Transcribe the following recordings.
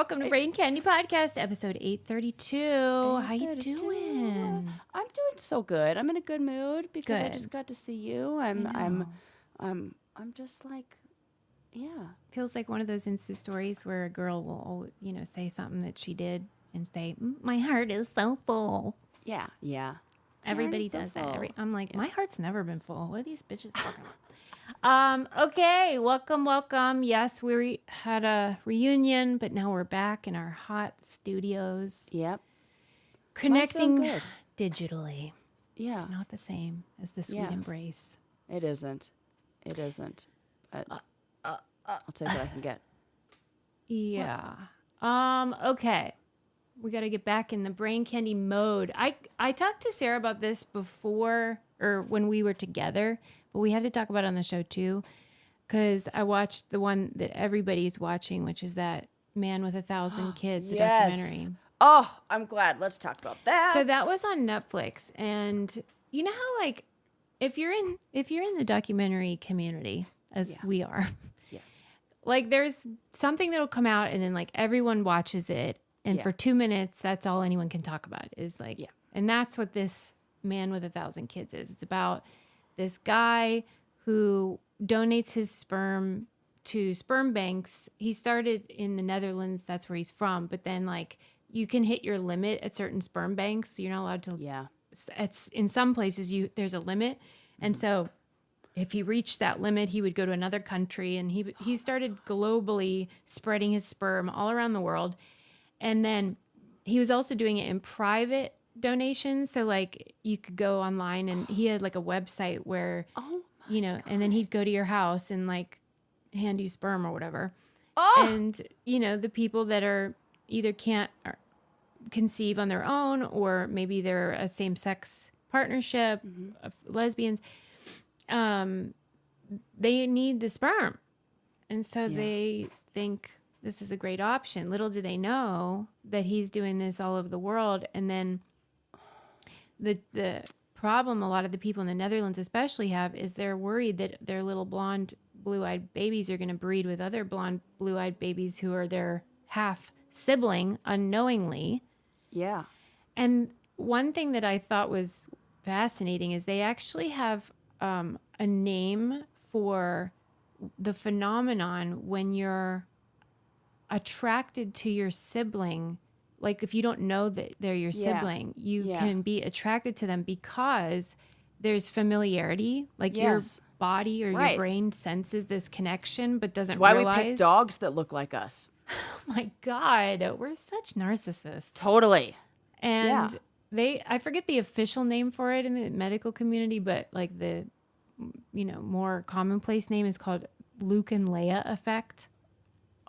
welcome to Brain Candy Podcast, episode 832. How you 832. doing? I'm doing so good. I'm in a good mood because I Good. just got to see you. I'm just like, yeah. Feels like one of those Insta stories where a girl will, say something that she did and say, "My heart is so full." Yeah. Everybody so does that. full. I'm like, my heart's never been full. What are these bitches talking about? Okay, welcome. Yes, we had a reunion, but now we're back in our hot studios, Yep. connecting Mine's feeling digitally. Yeah. It's not the same as the sweet embrace. It isn't. But I'll take what I can get. Yeah. Okay. We got to get back in the brain candy mode. I talked to Sarah about this before or when we were together, but we have to talk about it on the show too, because I watched the one that everybody's watching, which is that Man with 1,000 Kids, the documentary. Oh, I'm glad. Let's talk about that. So that was on Netflix, and you know how like if you're in the documentary community as we are, yes. like there's something that'll come out and then like everyone watches it. And for 2 minutes, that's all anyone can talk about is like, and that's what this Man with 1,000 Kids is. It's about this guy who donates his sperm to sperm banks. He started in the Netherlands. That's where he's from. But then like you can hit your limit at certain sperm banks. So you're not allowed to. Yeah. It's in some places there's a limit. And so if he reached that limit, he would go to another country. And he started globally spreading his sperm all around the world. And then he was also doing it in private donations. So like you could go online and he had like a website where, and then he'd go to your house and like hand you sperm or whatever. Oh. And, the people that are either can't conceive on their own or maybe they're a same sex partnership, of lesbians, they need the sperm. And so they think this is a great option. Little do they know that he's doing this all over the world. And then the problem a lot of the people in the Netherlands especially have is they're worried that their little blonde, blue-eyed babies are going to breed with other blonde, blue-eyed babies who are their half sibling unknowingly. Yeah. And one thing that I thought was fascinating is they actually have a name for the phenomenon when you're attracted to your sibling. Like if you don't know that they're your sibling, you can be attracted to them because there's familiarity. Like your body or your brain senses this connection, but doesn't realize. Why we pick dogs that look like us. Oh my God, we're such narcissists. Totally. And I forget the official name for it in the medical community, but like the, more commonplace name is called Luke and Leia effect.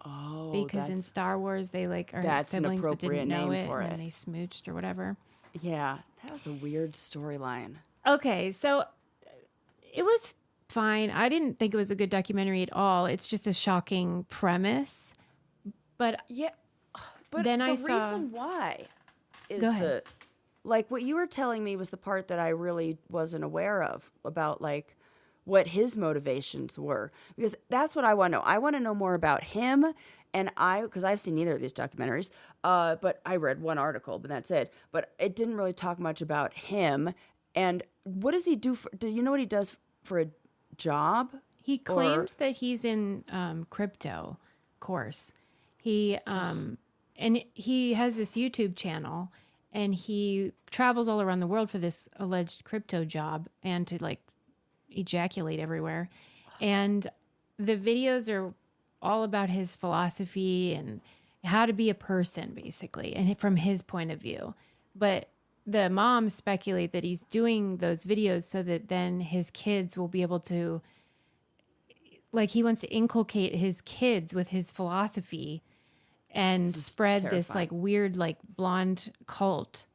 Oh, because in Star Wars they like are siblings but didn't know it, and they smooched or whatever. Yeah, that was a weird storyline. Okay, so it was fine. I didn't think it was a good documentary at all. It's just a shocking premise. But then the reason why is like what you were telling me was the part that I really wasn't aware of about like what his motivations were, because that's what I want to know. I want to know more about him, and because I've seen neither of these documentaries, but I read one article, but that's it. But it didn't really talk much about him. And what does he do? Do you know what he does for a job? He claims that he's in crypto course. He and he has this YouTube channel, and he travels all around the world for this alleged crypto job and to like ejaculate everywhere. And the videos are all about his philosophy and how to be a person, basically, and from his point of view. But the moms speculate that he's doing those videos so that then his kids will be able to, like, he wants to inculcate his kids with his philosophy and spread this like weird, like blonde cult.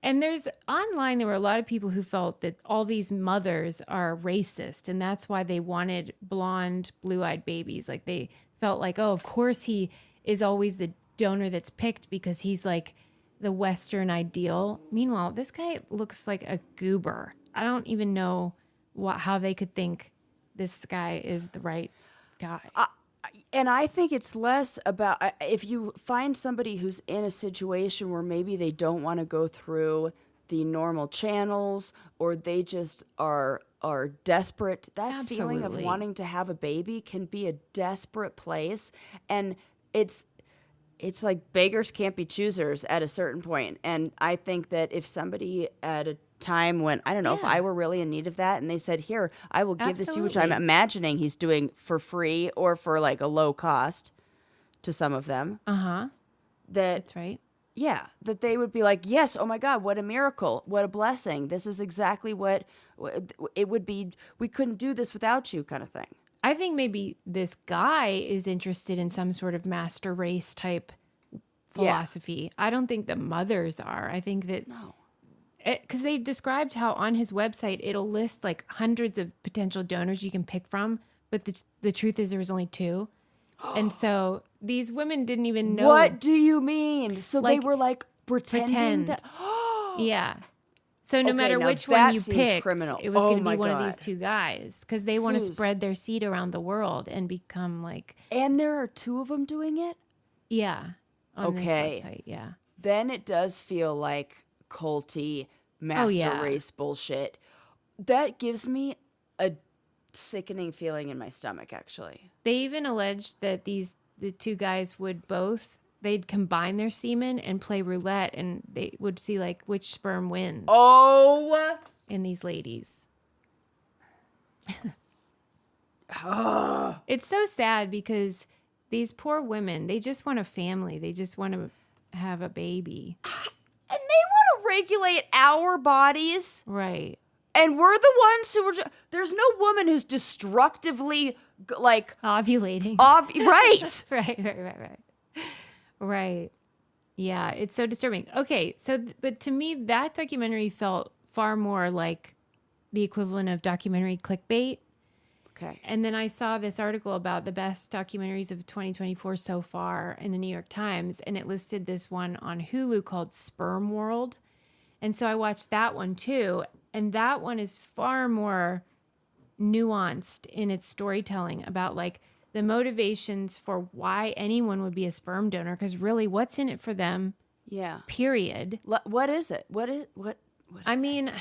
And online, there were a lot of people who felt that all these mothers are racist, and that's why they wanted blonde, blue-eyed babies. Like they felt like, oh, of course he is always the donor that's picked because he's like the Western ideal. Meanwhile, this guy looks like a goober. I don't even know how they could think this guy is the right guy. And I think it's less about if you find somebody who's in a situation where maybe they don't want to go through the normal channels, or they just are desperate. That feeling of wanting to have a baby can be a desperate place, and it's like beggars can't be choosers at a certain point. And I think that if somebody at a time when, I don't know, if I were really in need of that and they said, here, I will give this to you, which I'm imagining he's doing for free or for like a low cost to some of them. That's right. Yeah, that they would be like, yes, oh my God, what a miracle, what a blessing. This is exactly what it would be. We couldn't do this without you, kind of thing. I think maybe this guy is interested in some sort of master race type philosophy. I don't think the mothers are. I think that because they described how on his website it'll list like hundreds of potential donors you can pick from, but the truth is there was only 2. And so these women didn't even know. What do you mean? So they were like pretending that. Yeah. So no matter which one you picked, criminal. It was going to be one of these 2 guys because they want to spread their seed around the world and become like. And there are 2 of them doing it? Yeah. On this website, yeah. Then it does feel like culty, master race bullshit. That gives me a sickening feeling in my stomach, actually. They even alleged that the 2 guys would they'd combine their semen and play roulette, and they would see like which sperm wins. Oh! In these ladies. It's so sad because these poor women, they just want a family. They just want to have a baby. And they want to regulate our bodies. Right. And we're the ones who were. There's no woman who's destructively like ovulating. Right. Right. Yeah, it's so disturbing. Okay, so but to me, that documentary felt far more like the equivalent of documentary clickbait. Okay. And then I saw this article about the best documentaries of 2024 so far in the New York Times, and it listed this one on Hulu called Sperm World. And so I watched that one too. And that one is far more nuanced in its storytelling about like the motivations for why anyone would be a sperm donor. Because really, what's in it for them? Yeah. Period. What is it? What is I mean,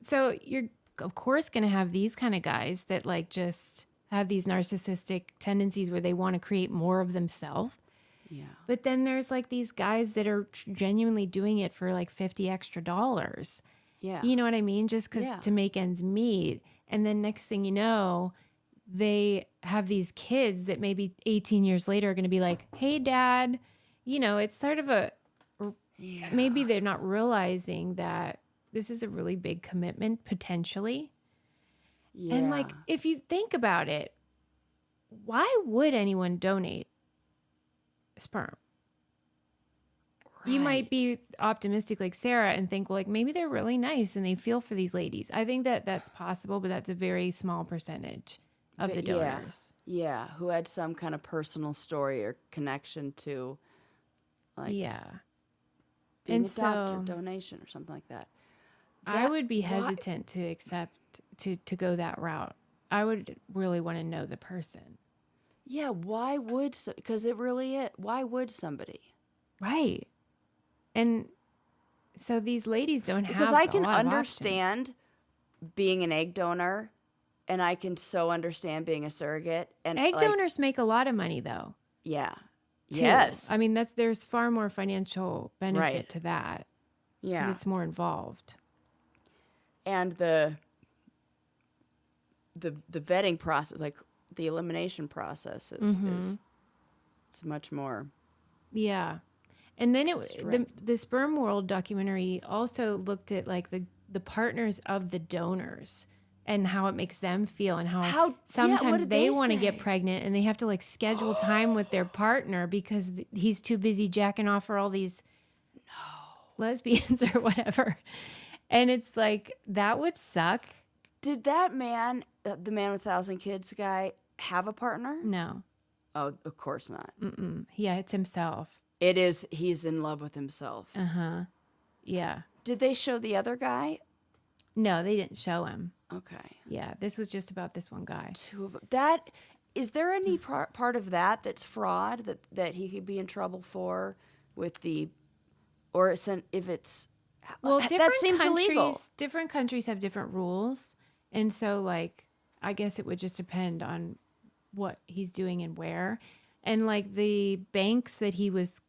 so you're of course going to have these kind of guys that like just have these narcissistic tendencies where they want to create more of themselves. Yeah. But then there's like these guys that are genuinely doing it for like $50 extra. Yeah. You know what I mean? Just to make ends meet. And then next thing you know, they have these kids that maybe 18 years later are going to be like, hey, Dad. You know, it's sort of maybe they're not realizing that this is a really big commitment potentially. Yeah. And like, if you think about it, why would anyone donate sperm? Right. You might be optimistic like Sarah and think, well, like maybe they're really nice and they feel for these ladies. I think that that's possible, but that's a very small percentage of the donors. Yeah, who had some kind of personal story or connection to like being a doctor, donation or something like that. I would be hesitant to accept to go that route. I would really want to know the person. Yeah, why would because it really is. Why would somebody? Right. And so these ladies don't have because I can understand being an egg donor, and I can so understand being a surrogate. And egg donors make a lot of money, though. Yeah. Too. Yes. I mean, there's far more financial benefit to that. Yeah. Because it's more involved. And the vetting process, like the elimination process, is it's much more. Yeah. And then the Sperm World documentary also looked at like the partners of the donors and how it makes them feel and how sometimes they want to get pregnant and they have to like schedule time with their partner because he's too busy jacking off for all these lesbians or whatever. And it's like, that would suck. Did that man, the man with 1,000 kids guy, have a partner? No. Oh, of course not. Yeah, it's himself. It is. He's in love with himself. Uh-huh. Yeah. Did they show the other guy? No, they didn't show him. Okay. Yeah, this was just about this one guy. Two of them. That is there any part of that that's fraud that he could be in trouble for with the, or if it's, well, that seems illegal. Different countries have different rules. And so like, I guess it would just depend on what he's doing and where. And like the banks that he was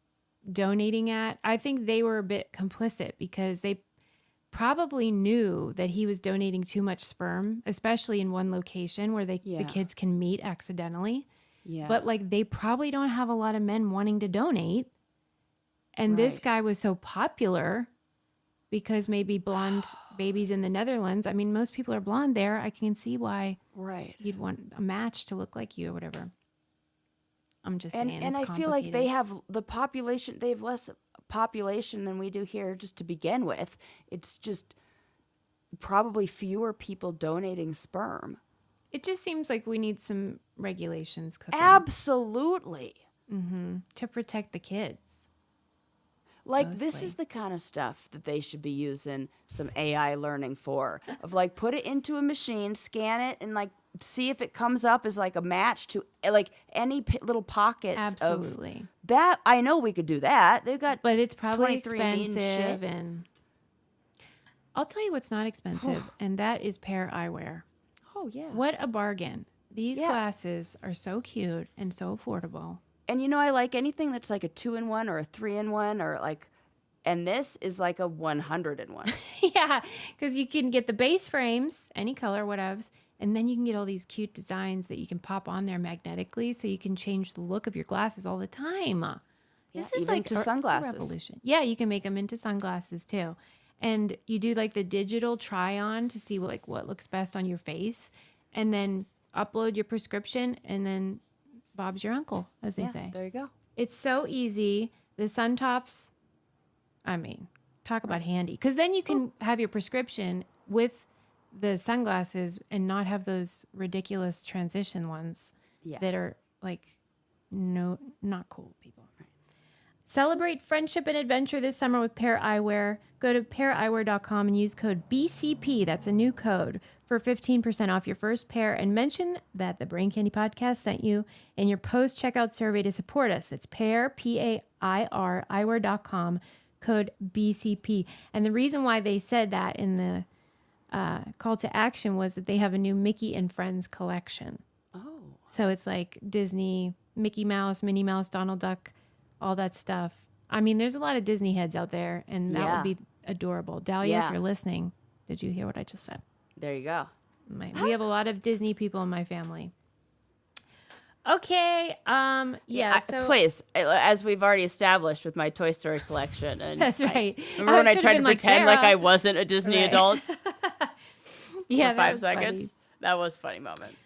donating at, I think they were a bit complicit because they probably knew that he was donating too much sperm, especially in one location where the kids can meet accidentally. Yeah. But like they probably don't have a lot of men wanting to donate. And this guy was so popular because maybe blonde babies in the Netherlands. I mean, most people are blonde there. I can see why you'd want a match to look like you or whatever. I'm just saying, and I feel like they have the population. They have less population than we do here, just to begin with. It's just probably fewer people donating sperm. It just seems like we need some regulations cooking. Absolutely. To protect the kids. Like, mostly. This is the kind of stuff that they should be using some AI learning for. Of like, put it into a machine, scan it, and like see if it comes up as like a match to like any little pockets. Absolutely. Of that. I know we could do that. They've got, but it's probably expensive. And I'll tell you what's not expensive, and that is Pair Eyewear. Oh yeah. What a bargain! These glasses are so cute and so affordable. And you know, I like anything that's like a 2-in-1 or a 3-in-1 or like, and this is like a 100-in-1. Yeah, because you can get the base frames, any color, whatevs, and then you can get all these cute designs that you can pop on there magnetically, so you can change the look of your glasses all the time. This is like to sunglasses. It's a revolution. Yeah, you can make them into sunglasses too, and you do like the digital try-on to see what looks best on your face, and then upload your prescription, and then Bob's your uncle, as they say. There you go. It's so easy. The sun tops, I mean, talk about handy. Because then you can have your prescription with the sunglasses and not have those ridiculous transition ones that are like, no, not cool, people. Right. Celebrate friendship and adventure this summer with Pair Eyewear. Go to paireyewear.com and use code BCP. That's a new code for 15% off your first pair, and mention that the Brain Candy Podcast sent you in your post-checkout survey to support us. That's Pair, P-A-I-R, eyewear.com, code BCP. And the reason why they said that in the call to action was that they have a new Mickey and Friends collection. Oh. So it's like Disney, Mickey Mouse, Minnie Mouse, Donald Duck, all that stuff. I mean, there's a lot of Disney heads out there, and that would be adorable. Dahlia, if you're listening, did you hear what I just said? There you go. We have a lot of Disney people in my family. Okay. So please, as we've already established with my Toy Story collection, and that's right. Remember when I tried to pretend like I wasn't a Disney adult? Yeah, for 5 seconds. Funny. That was a funny moment.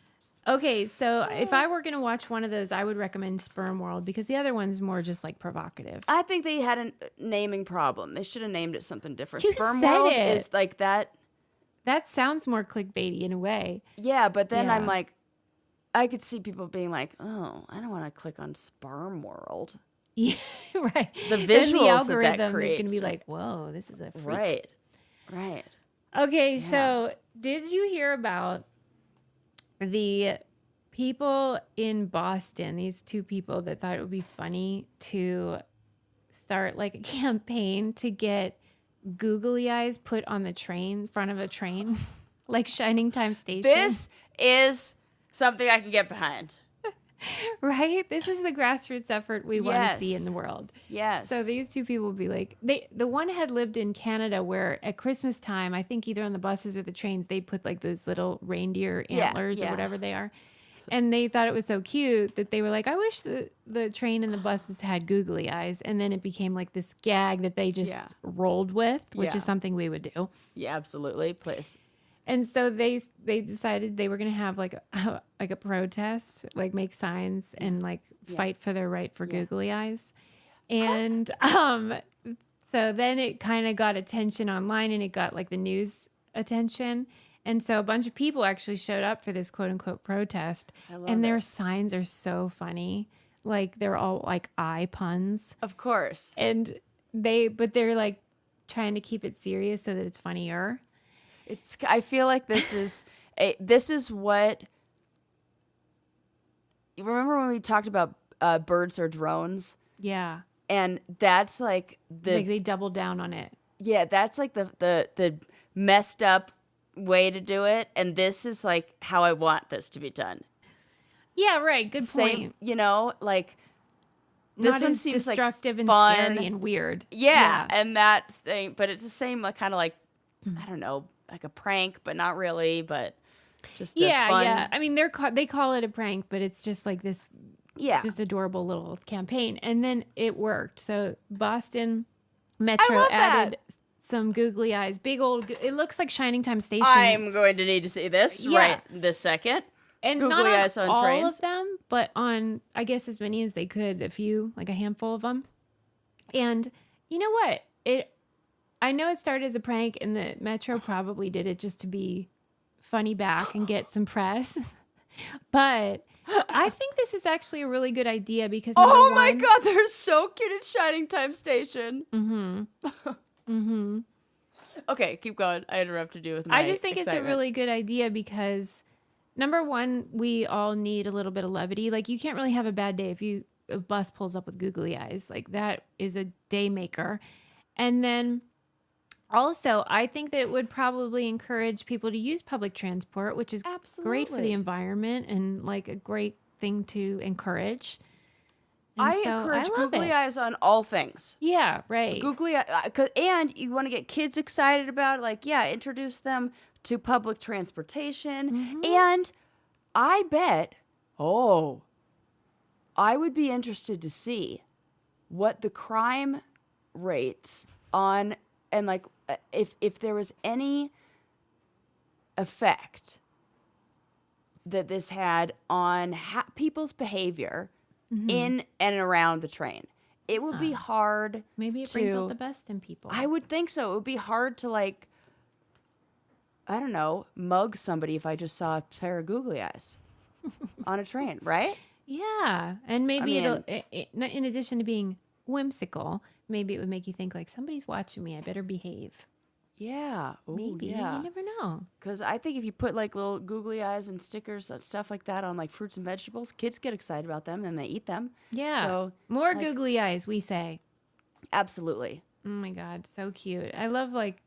Okay, so if I were going to watch one of those, I would recommend Sperm World, because the other one's more just like provocative. I think they had a naming problem. They should have named it something different. You Sperm said World it. is like that. That sounds more clickbaity in a way. Yeah, but then I'm like, I could see people being like, oh, I don't want to click on Sperm World. Yeah, right. The visuals then the algorithm that creates is going to be like, whoa, this is a freak. Right. Okay, so did you hear about the people in Boston, these 2 people that thought it would be funny to start like a campaign to get googly eyes put on the front of a train, like Shining Time Station? This is something I can get behind. Right? This is the grassroots effort we want to see in the world. Yes. So these 2 people would be like, the one had lived in Canada where at Christmas time, I think either on the buses or the trains, they put like those little reindeer antlers or whatever they are. And they thought it was so cute that they were like, I wish the train and the buses had googly eyes. And then it became like this gag that they just rolled with, which is something we would do. Yeah, absolutely. Please. And so they decided they were going to have like a protest, like make signs and like fight for their right for googly eyes. And so then it kind of got attention online, and it got like the news attention. And so a bunch of people actually showed up for this quote unquote protest. And their signs are so funny. Like they're all like eye puns. Of course. And they're like trying to keep it serious so that it's funnier. I feel like this is what you remember when we talked about birds or drones? Yeah. And that's like like they doubled down on it. Yeah, that's like the messed up way to do it, and this is like how I want this to be done. Yeah, right. Good point. Same, like this Not one as seems destructive like and fun. scary and weird. Yeah, and that thing, but it's the same, like kind of like I don't know, like a prank, but not really, but just a fun. Yeah. I mean, they call it a prank, but it's just like this, just adorable little campaign, and then it worked. So Boston Metro added some googly eyes, big old. It looks like Shining Time Station. I'm going to need to see this right this second. And googly not eyes on all trains. of them, but on, I guess, as many as they could, a few, like a handful of them. And you know what? I know it started as a prank, and the Metro probably did it just to be funny back and get some press. But I think this is actually a really good idea because oh my God, they're so cute at Shining Time Station. Okay, keep going. I interrupted you with my I just think excitement. it's a really good idea because number one, we all need a little bit of levity. Like you can't really have a bad day if a bus pulls up with googly eyes. Like that is a day maker. And then also, I think that it would probably encourage people to use public transport, which is great for the environment and like a great thing to encourage. And I encourage googly eyes on all things. Yeah, right. Googly and you want to get kids excited about it, like, introduce them to public transportation. And I bet, I would be interested to see what the crime rates on, and like, if there was any effect that this had on people's behavior in and around the train. It would be hard. Maybe it brings out the best in people. I would think so. It would be hard to, like, I don't know, mug somebody if I just saw a pair of googly eyes on a train, right? Yeah. And maybe it'll, in addition to being whimsical, maybe it would make you think like somebody's watching me. I better behave. Yeah. Ooh, maybe. Yeah. You never know. Because I think if you put like little googly eyes and stickers and stuff like that on like fruits and vegetables, kids get excited about them and they eat them. Yeah. So more googly eyes, we say. Absolutely. Oh my God. So cute. I love like,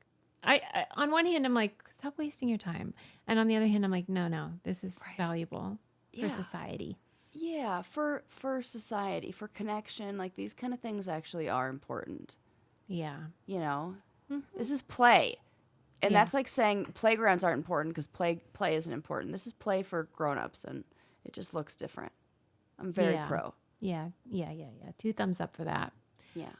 I on one hand, I'm like, stop wasting your time. And on the other hand, I'm like, no, this is valuable for society. Yeah. For society, for connection, like these kind of things actually are important. Yeah. You know? This is play. And that's like saying playgrounds aren't important because play isn't important. This is play for grown-ups, and it just looks different. I'm very pro. Yeah. 2 thumbs up for that. Yeah.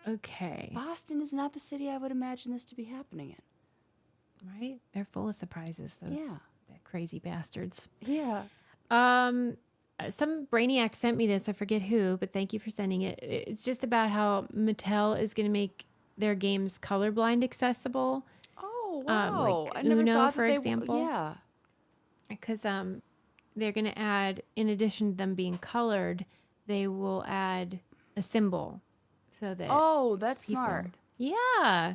Okay. Boston is not the city I would imagine this to be happening in. Right? They're full of surprises, those crazy bastards. Yeah. Some brainiac sent me this. I forget who, but thank you for sending it. It's just about how Mattel is going to make their games colorblind accessible. Oh, wow. Like I never Uno, thought for that example. Yeah. Because they're going to add, in addition to them being colored, they will add a symbol so that. Oh, that's smart. Yeah,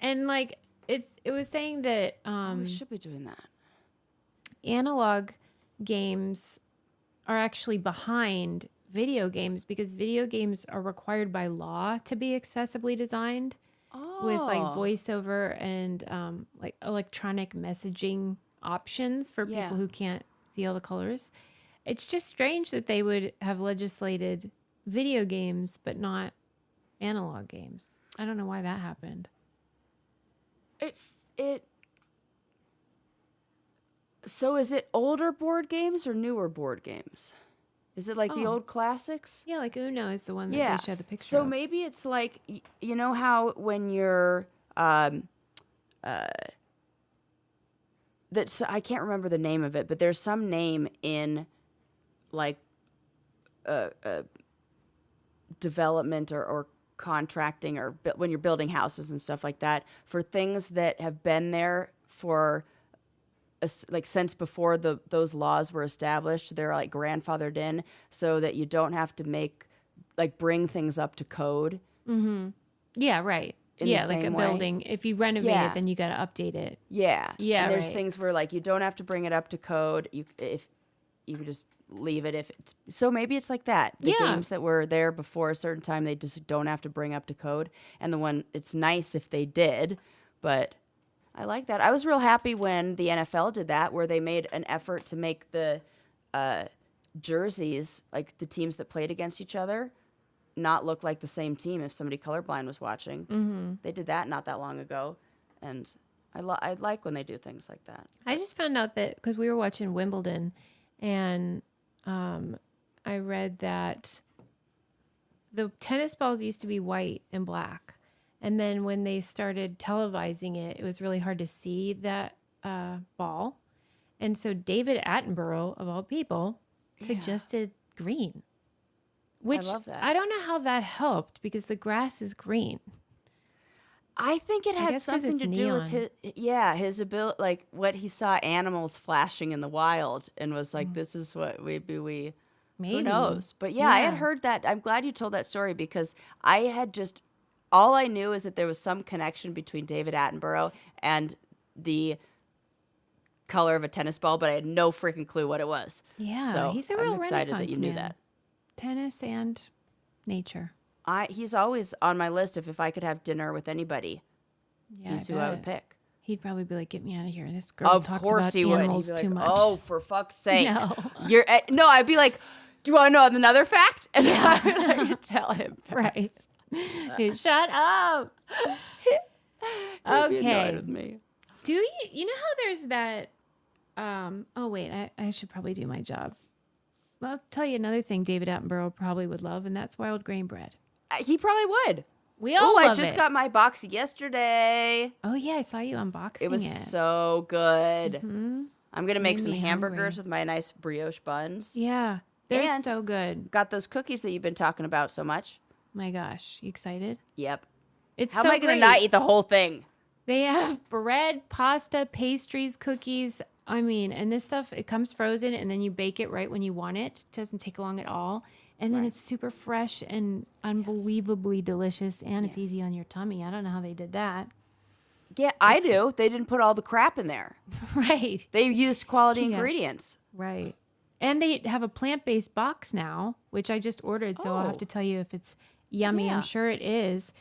and like it was saying that we should be doing that. Analog games are actually behind video games because video games are required by law to be accessibly designed with like voiceover and like electronic messaging options for people who can't see all the colors. It's just strange that they would have legislated video games but not analog games. I don't know why that happened. So is it older board games or newer board games? Is it like the old classics? Yeah, like Uno is the one that they show the picture So of. maybe it's like, you know how when you're, that's, I can't remember the name of it, but there's some name in like development or contracting or when you're building houses and stuff like that for things that have been there for like since before those laws were established. They're like grandfathered in so that you don't have to bring things up to code. Mm-hmm. Yeah, right. Yeah, like a building. If you renovate it, then you got to update it. Yeah. Yeah. And there's things where like you don't have to bring it up to code. If you could just leave it if it's, so maybe it's like that. The games that were there before a certain time, they just don't have to bring up to code. And the one, it's nice if they did, but I like that. I was real happy when the NFL did that, where they made an effort to make the jerseys, like the teams that played against each other, not look like the same team if somebody colorblind was watching. Mm-hmm. They did that not that long ago, and I like when they do things like that. I just found out that because we were watching Wimbledon, and I read that the tennis balls used to be white and black, and then when they started televising it, it was really hard to see that ball, and so David Attenborough, of all people, suggested green. Which I love that. I don't know how that helped because the grass is green. I think it had something to do with his ability, like what he saw animals flashing in the wild and was like, this is what maybe who knows? But I had heard that. I'm glad you told that story because I had all I knew is that there was some connection between David Attenborough and the color of a tennis ball, but I had no freaking clue what it was. Yeah, so he's a real I'm excited Renaissance that you knew man. that. Tennis and nature. He's always on my list if I could have dinner with anybody. Yeah, he's who I would pick. He'd probably be like, "Get me out of here." This girl of talks course about he would. animals He'd be too like, much. oh, for fuck's sake! No, I'd be like, "Do you want to know another fact?" And I would tell him. Right? Shut up. Okay. With me. Do you know how there's that? Oh wait, I should probably do my job. I'll tell you another thing David Attenborough probably would love, and that's wild grain bread. He probably would. We all love I just it. got my box yesterday. Oh yeah, I saw you unboxing it. It was so good. Mm-hmm. I'm gonna make some hamburgers with my nice brioche buns. Yeah, they're so good. Got those cookies that you've been talking about so much. My gosh, you excited? Yep. It's How so am I gonna great. not eat the whole thing? They have bread, pasta, pastries, cookies. I mean, and this stuff, it comes frozen and then you bake it right when you want it. It doesn't take long at all. And then it's super fresh and unbelievably delicious, and it's easy on your tummy. I don't know how they did that. Yeah, I do. They didn't put all the crap in there. Right. They used quality ingredients. Right. And they have a plant-based box now, which I just ordered, so I'll have to tell you if it's yummy. I'm sure it is.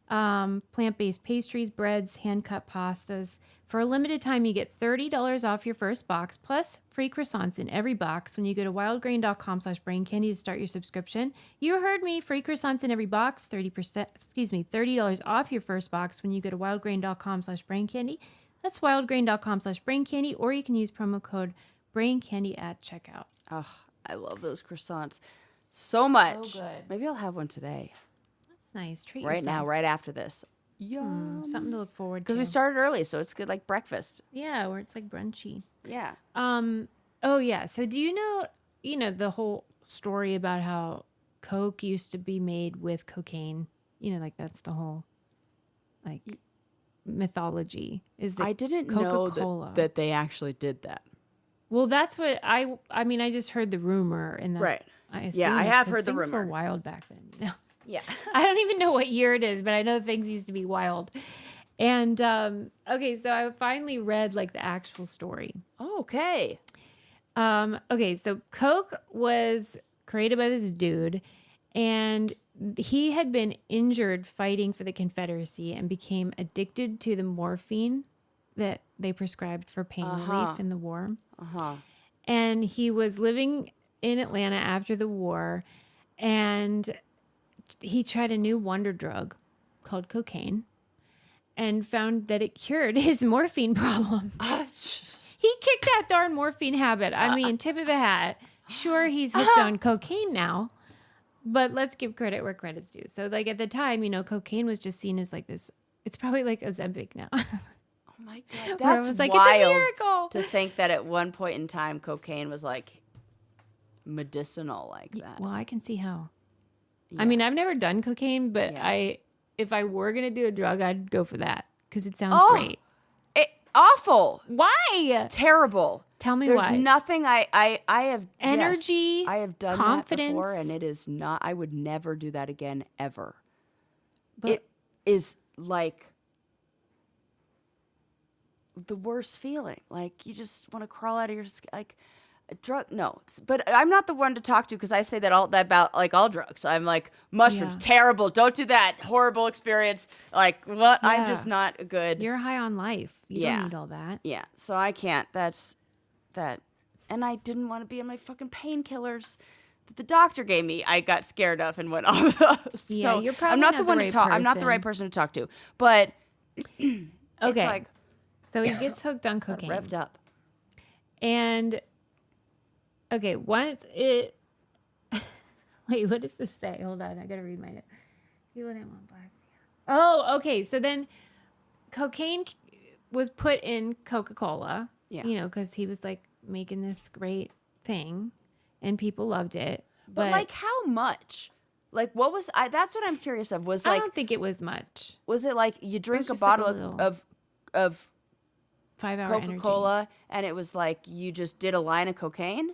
Plant-based pastries, breads, hand-cut pastas. For a limited time, you get $30 off your first box, plus free croissants in every box when you go to wildgrain.com/braincandy to start your subscription. You heard me, free croissants in every box, $30 off your first box when you go to wildgrain.com/braincandy. That's wildgrain.com/braincandy, or you can use promo code braincandy at checkout. Oh, I love those croissants so much. So good. Maybe I'll have one today. That's nice. Treat right yourself. now, right after this. Yum. Something to look forward to. Because we started early, so it's good like breakfast. Yeah, where it's like brunchy. Yeah. Oh yeah. So do you know the whole story about how Coke used to be made with cocaine? You know, like that's the whole like mythology. Is that I didn't Coca-Cola. know that they actually did that. Well, that's what I mean, I just heard the rumor and right. I assume I have heard the things rumor. were wild back then, you know. Yeah. I don't even know what year it is, but I know things used to be wild. And okay, so I finally read like the actual story. Oh, okay. Okay, so Coke was created by this dude, and he had been injured fighting for the Confederacy and became addicted to the morphine that they prescribed for pain relief in the war. And he was living in Atlanta after the war, and he tried a new wonder drug called cocaine and found that it cured his morphine problem. He kicked that darn morphine habit. I mean, tip of the hat. Sure, he's hooked on cocaine now, but let's give credit where credit's due. So, like at the time, cocaine was just seen as like this. It's probably like Ozempic now. Oh my God, that's it's a wild miracle to think that at one point in time, cocaine was like medicinal like that. Well, I can see how. Yeah. I mean, I've never done cocaine, but if I were gonna do a drug, I'd go for that because it sounds great. Awful. Why? Terrible. Tell me There's why. nothing I have Energy. Yes, I have done confidence. that before, and it is not. I would never do that again ever. But it is like the worst feeling. Like you just want to crawl out of your skin. Like No, but I'm not the one to talk to because I say that about like all drugs. I'm like, mushrooms, terrible. Don't do that. Horrible experience. Like, what? Yeah. I'm just not a good. You're high on life. You don't need all that. Yeah, so I can't. That's that. And I didn't want to be on my fucking painkillers that the doctor gave me. I got scared of and went off those. Yeah, so you're probably I'm not the one right to talk. I'm not the right person to talk to. But okay, it's like, so he gets hooked on cocaine. Revved up. And okay, once it. Wait, what does this say? Hold on, I gotta read my note. You wouldn't want black. Oh, okay. So then, cocaine was put in Coca-Cola. Yeah. You know, because he was like making this great thing, and people loved it. But like, how much? Like, what was that's what I'm curious of. Was like, I don't think it was much. Was it like you drink a bottle of 5 Hour Coca-Cola energy. and it was like you just did a line of cocaine?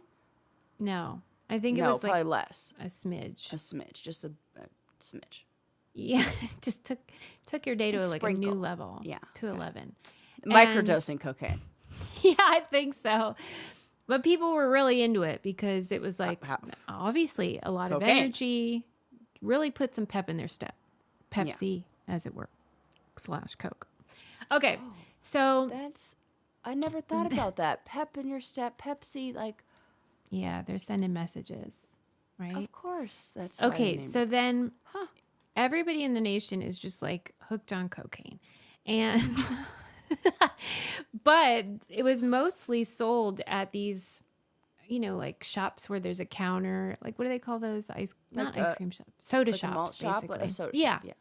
No, I think it was probably like less. A smidge. A smidge, just a smidge. Yeah, just took your day to like a new level. Yeah, to 11. Microdosing cocaine. Yeah, I think so. But people were really into it because it was like obviously a lot of energy. Really put some pep in their step. Pepsi, as it were, / Coke. Okay, so I never thought about that. Pep in your step, Pepsi, like. Yeah, they're sending messages, right? Of course, that's okay. So then, everybody in the nation is just like hooked on cocaine, and but it was mostly sold at these, like shops where there's a counter. Like, what do they call those? Ice cream shops, soda shops, basically. Like a soda shop, yeah.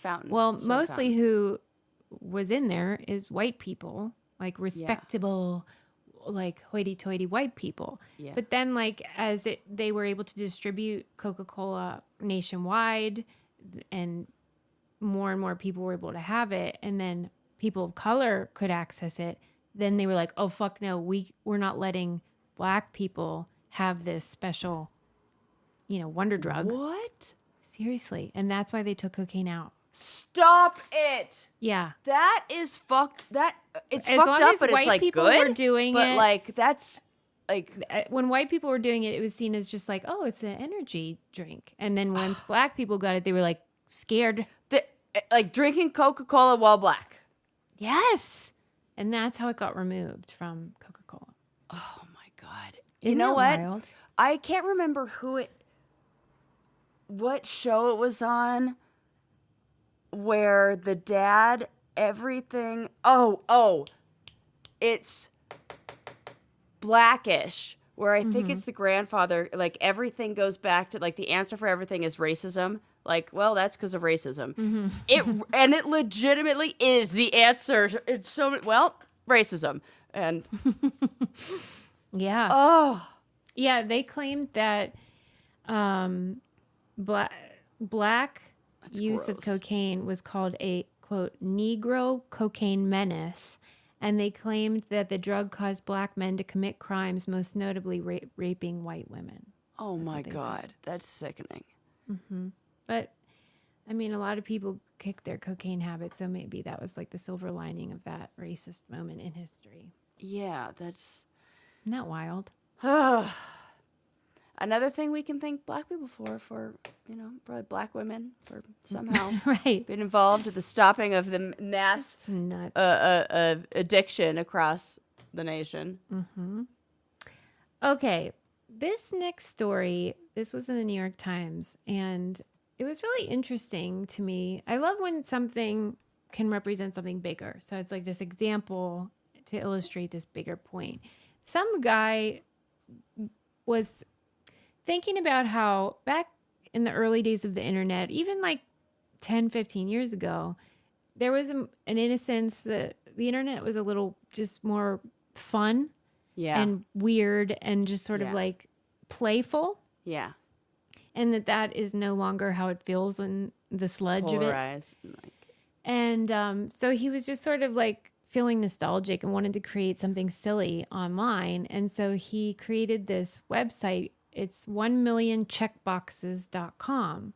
Fountain. Well, mostly who was in there is white people, like respectable. Like hoity-toity white people. Yeah. But then like as they were able to distribute Coca-Cola nationwide and more people were able to have it, and then people of color could access it, then they were like, oh fuck no, we're not letting black people have this special wonder drug. What? Seriously. And that's why they took cocaine out. Stop it. Yeah. That is fucked. It's as fucked long up, as but white it's like people good. Were doing but it, like that's like when white people were doing it, it was seen as just like, oh, it's an energy drink. And then once black people got it, they were like scared. Like drinking Coca-Cola while black. Yes. And that's how it got removed from Coca-Cola. Oh my God. Isn't you know that what? Wild? I can't remember what show it was on. Where the dad, everything. It's Blackish. Where I think it's the grandfather. Like everything goes back to like the answer for everything is racism. Like, well, that's because of racism. Mm-hmm. It legitimately is the answer. It's racism and yeah. Oh, yeah. They claimed that black. That's use gross. Of cocaine was called a, quote, Negro cocaine menace, and they claimed that the drug caused black men to commit crimes, most notably raping white women. Oh my God, that's sickening. Mm-hmm. But, I mean, a lot of people kicked their cocaine habits, so maybe that was like the silver lining of that racist moment in history. Yeah, Isn't that wild? Another thing we can thank black people for probably black women for somehow been involved with the stopping of the mass addiction across the nation. Mm-hmm. Okay, this next story, this was in the New York Times, and it was really interesting to me. I love when something can represent something bigger. So it's like this example to illustrate this bigger point. Some guy was thinking about how back in the early days of the internet, even like 10, 15 years ago, there was an innocence that the internet was a little just more fun and weird and just sort of like playful. Yeah. And that is no longer how it feels in the sludge Polarized. of it. And so he was just sort of like feeling nostalgic and wanted to create something silly online. And so he created this website. It's 1millioncheckboxes.com.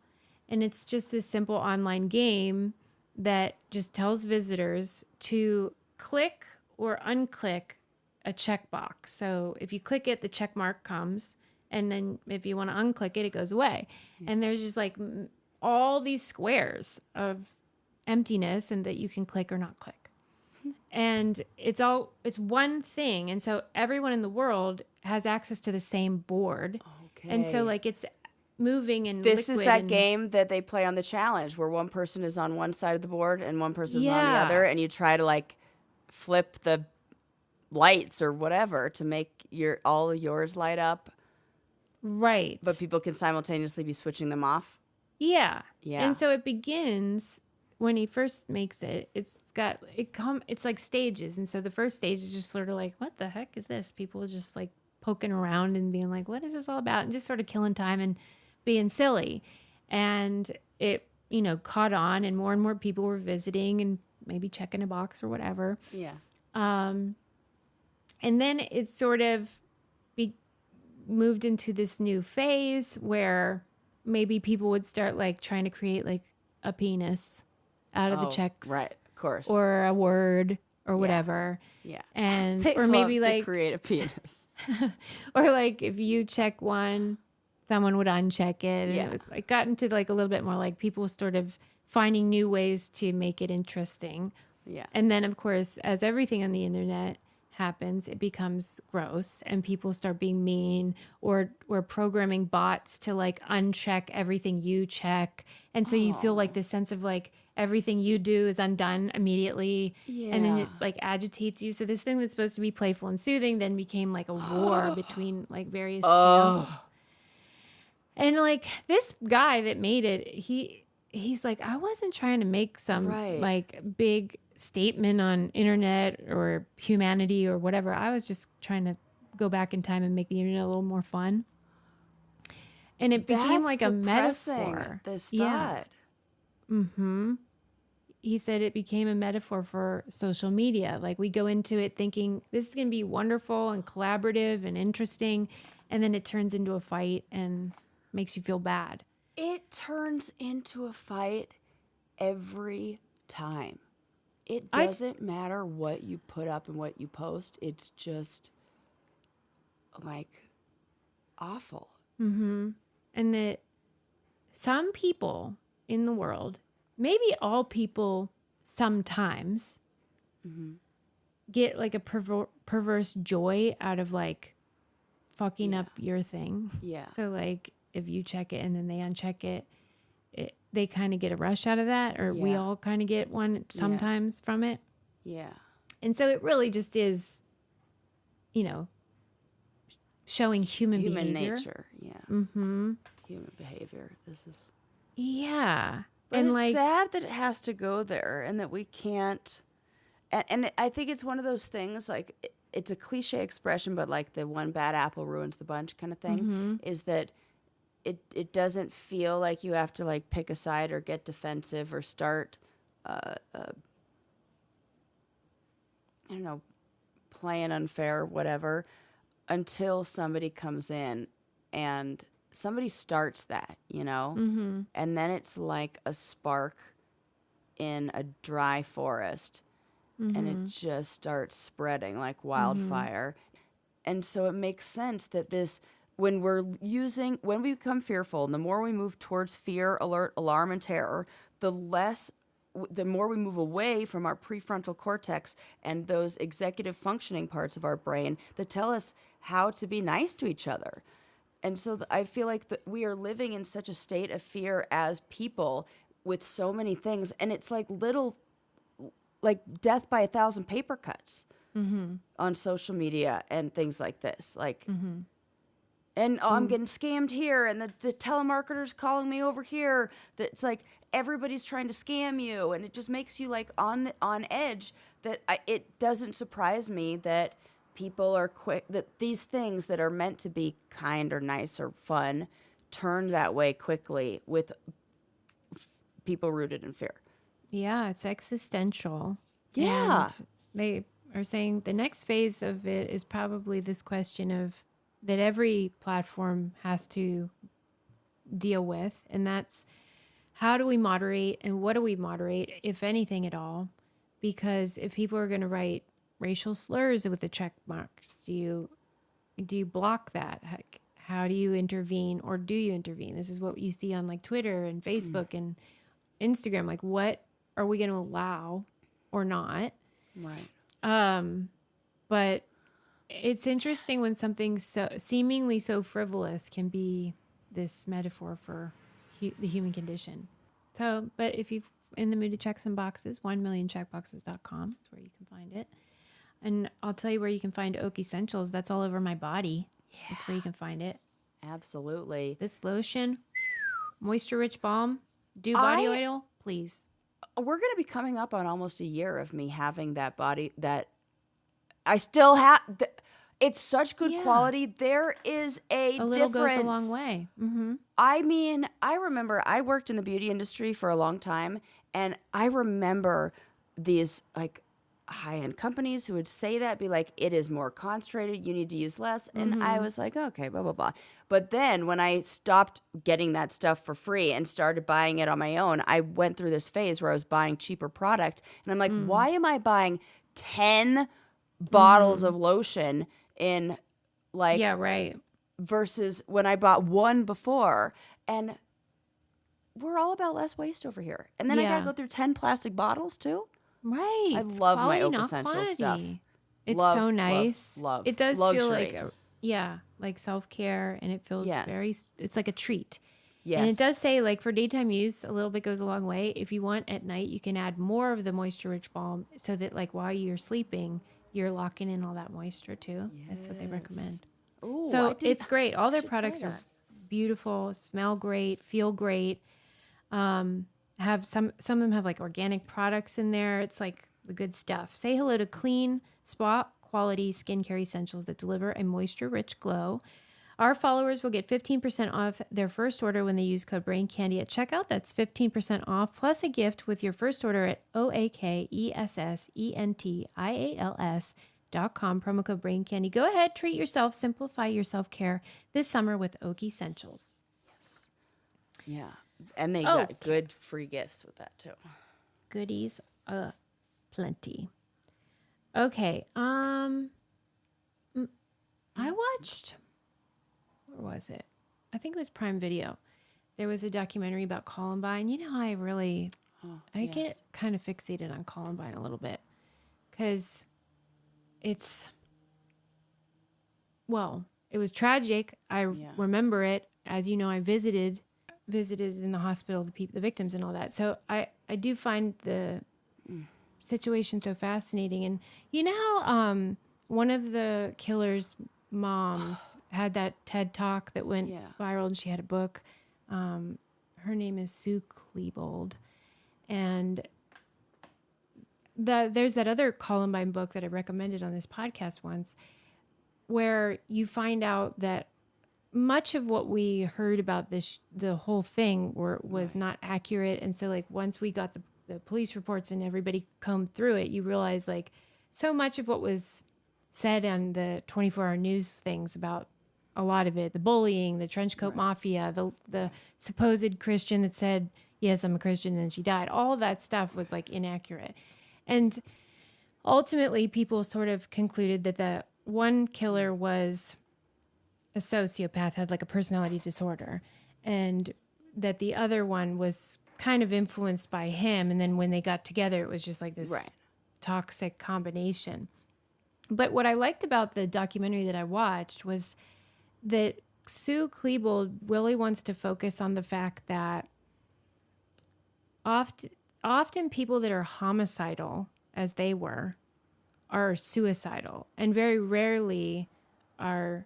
And it's just this simple online game that just tells visitors to click or unclick a checkbox. So if you click it, the check mark comes. And then if you want to unclick it, it goes away. And there's just like all these squares of emptiness and that you can click or not click. And it's one thing. And so everyone in the world has access to the same board. Okay. And so like it's moving and this liquid is that and, game that they play on the challenge where one person is on one side of the board and one person is on the Yeah. other, and you try to like flip the lights or whatever to make all of yours light up, right. but people can simultaneously be switching them off. Yeah. Yeah. And so it begins when he first makes it. It's like stages. And so the first stage is just sort of like, what the heck is this? People are just like poking around and being like, what is this all about? And just sort of killing time and being silly. And it, caught on, and more people were visiting and maybe checking a box or whatever. Yeah. And then it sort of moved into this new phase where maybe people would start like trying to create like a penis out of the checks. Right, of course. Or a word or whatever. Yeah. And They or maybe love to like create a penis. or like if you check one, someone would uncheck it. And Yeah. it was like gotten to like a little bit more like people sort of finding new ways to make it interesting. Yeah. And then of course, as everything on the internet happens, it becomes gross and people start being mean, or we're programming bots to like uncheck everything you check. And so you feel like this sense of like everything you do is undone immediately. And then it like agitates you. So this thing that's supposed to be playful and soothing then became like a war between like various camps. And like this guy that made it, he's like, I wasn't trying to make some like big statement on internet or humanity or whatever. I was just trying to go back in time and make the internet a little more fun. And it became like a metaphor. This thought. Yeah. Mm-hmm. He said it became a metaphor for social media. Like we go into it thinking this is going to be wonderful and collaborative and interesting. And then it turns into a fight and makes you feel bad. It turns into a fight every time. It doesn't matter what you put up and what you post. It's just like awful. Mm-hmm. And that some people in the world, maybe all people sometimes, get like a perverse joy out of like fucking up your thing. Yeah. So like if you check it and then they uncheck it, they kind of get a rush out of that, or we all kind of get one sometimes from it. Yeah. And so it really just is, showing human behavior. nature. Yeah. Mm-hmm. Human behavior. This is. Yeah. But and it's like sad that it has to go there and that we can't. And I think it's one of those things like it's a cliche expression, but like the one bad apple ruins the bunch kind of thing is that it doesn't feel like you have to like pick a side or get defensive or start, I don't know, playing unfair or whatever until somebody comes in and somebody starts that, and then it's like a spark in a dry forest and it just starts spreading like wildfire. And so it makes sense that when we become fearful and the more we move towards fear, alert, alarm, and terror, the more we move away from our prefrontal cortex and those executive functioning parts of our brain that tell us how to be nice to each other. And so I feel like we are living in such a state of fear as people with so many things. And it's like like death by 1,000 paper cuts on social media and things like this. Like, and I'm getting scammed here, and the telemarketer's calling me over here. It's like everybody's trying to scam you, and it just makes you like on edge. It doesn't surprise me that people are quick, that these things that are meant to be kind or nice or fun turn that way quickly with people rooted in fear. Yeah, it's existential. Yeah. And they are saying the next phase of it is probably this question of that every platform has to deal with. And that's how do we moderate and what do we moderate, if anything at all? Because if people are going to write racial slurs with the check marks? Do you block that? How do you intervene, or do you intervene? This is what you see on like Twitter and Facebook and Instagram. Like, what are we going to allow or not? Right. But it's interesting when something so seemingly so frivolous can be this metaphor for the human condition. So, but if you're in the mood to check some boxes, 1millioncheckboxes.com is where you can find it. And I'll tell you where you can find Oak Essentials. That's all over my body. Yeah. That's where you can find it. Absolutely. This lotion, moisture rich balm, body oil, please. We're going to be coming up on almost a year of me having that body that I still have. It's such good quality. There is a little difference. Goes a long way. Mm-hmm. I mean, I remember I worked in the beauty industry for a long time, and I remember these like high-end companies who would say that, be like, it is more concentrated, you need to use less. And I was like, okay, blah, blah, blah. But then when I stopped getting that stuff for free and started buying it on my own, I went through this phase where I was buying cheaper product. And I'm like, why am I buying 10 bottles of lotion in like, versus when I bought one before? And we're all about less waste over here. And then I got to go through 10 plastic bottles too. Right. I love my Oak Essentials stuff. It's so nice. Love. It does Luxury. feel like like self-care, and it feels it's like a treat. Yes. And it does say like for daytime use, a little bit goes a long way. If you want at night, you can add more of the moisture rich balm so that like while you're sleeping, you're locking in all that moisture too. Yes. That's what they recommend. Ooh, so it's great. All their products are beautiful, smell great, feel great. Have some of them have like organic products in there. It's like the good stuff. Say hello to clean, spa quality skincare essentials that deliver a moisture rich glow. Our followers will get 15% off their first order when they use code BRAINCANDY at checkout. That's 15% off plus a gift with your first order at OAKESSENTIALS.com. Promo code BRAINCANDY. Go ahead, treat yourself, simplify your self-care this summer with Oak Essentials. Yes. Yeah. And they got good free gifts with that too. Goodies, plenty. Okay. I watched. Where was it? I think it was Prime Video. There was a documentary about Columbine. You know, I get kind of fixated on Columbine a little bit because it was tragic. I remember it. As you know, I visited in the hospital, the victims and all that. So I do find the situation so fascinating. And you know how one of the killer's moms had that TED Talk that went viral, and she had a book. Her name is Sue Klebold. And there's that other Columbine book that I recommended on this podcast once, where you find out that much of what we heard about the whole thing was not accurate. And so like once we got the police reports and everybody combed through it, you realize like so much of what was said on the 24-hour news things about a lot of it, the bullying, the trench coat mafia, the supposed Christian that said, yes, I'm a Christian, and then she died. All of that stuff was like inaccurate. And ultimately people sort of concluded that the one killer was a sociopath, had like a personality disorder, and that the other one was kind of influenced by him. And then when they got together, it was just like this toxic combination. But what I liked about the documentary that I watched was that Sue Klebold really wants to focus on the fact that often people that are homicidal, as they were, are suicidal, and very rarely are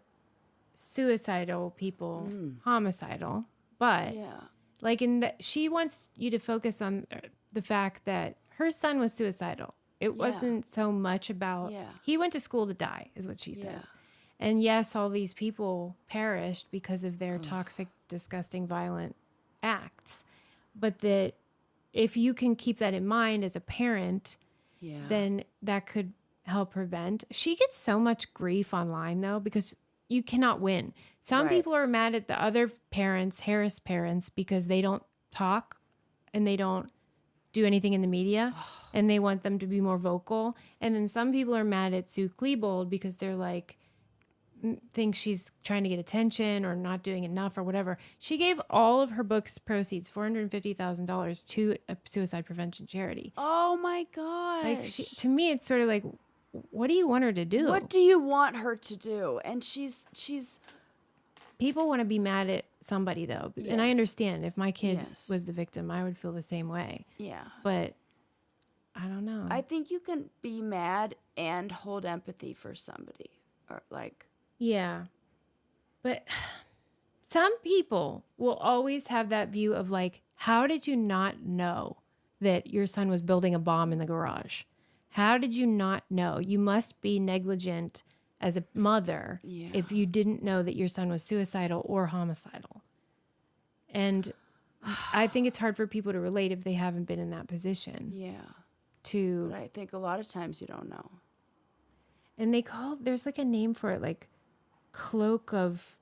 suicidal people homicidal. But like she wants you to focus on the fact that her son was suicidal. It wasn't so much about he went to school to die, is what she says. And yes, all these people perished because of their toxic, disgusting, violent acts. But that if you can keep that in mind as a parent, then that could help prevent. She gets so much grief online though, because you cannot win. Some people are mad at the other parents, Harris parents, because they don't talk and they don't do anything in the media and they want them to be more vocal. And then some people are mad at Sue Klebold because they're like, think she's trying to get attention or not doing enough or whatever. She gave all of her book's proceeds, $450,000, to a suicide prevention charity. Oh my gosh. Like to me, it's sort of like, what do you want her to do? What do you want her to do? And she's people want to be mad at somebody though. Yes. And I understand if my kid was the victim, I would feel the same way. Yeah. But I don't know. I think you can be mad and hold empathy for somebody, or like. Yeah. But some people will always have that view of like, how did you not know that your son was building a bomb in the garage? How did you not know? You must be negligent as a mother if you didn't know that your son was suicidal or homicidal. And I think it's hard for people to relate if they haven't been in that position. Yeah. But I think a lot of times you don't know. And there's like a name for it, like cloak of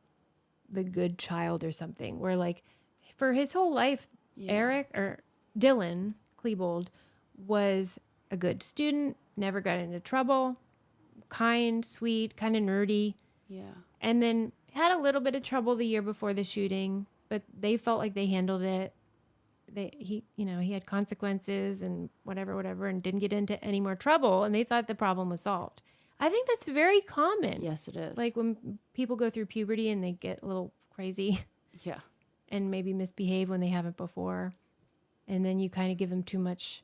the good child or something, where like for his whole life, Dylan Klebold was a good student, never got into trouble, kind, sweet, kind of nerdy. Yeah. And then had a little bit of trouble the year before the shooting, but they felt like they handled it. He had consequences and whatever, and didn't get into any more trouble, and they thought the problem was solved. I think that's very common. Yes, it is. Like when people go through puberty and they get a little crazy. Yeah. And maybe misbehave when they haven't before. And then you kind of give them too much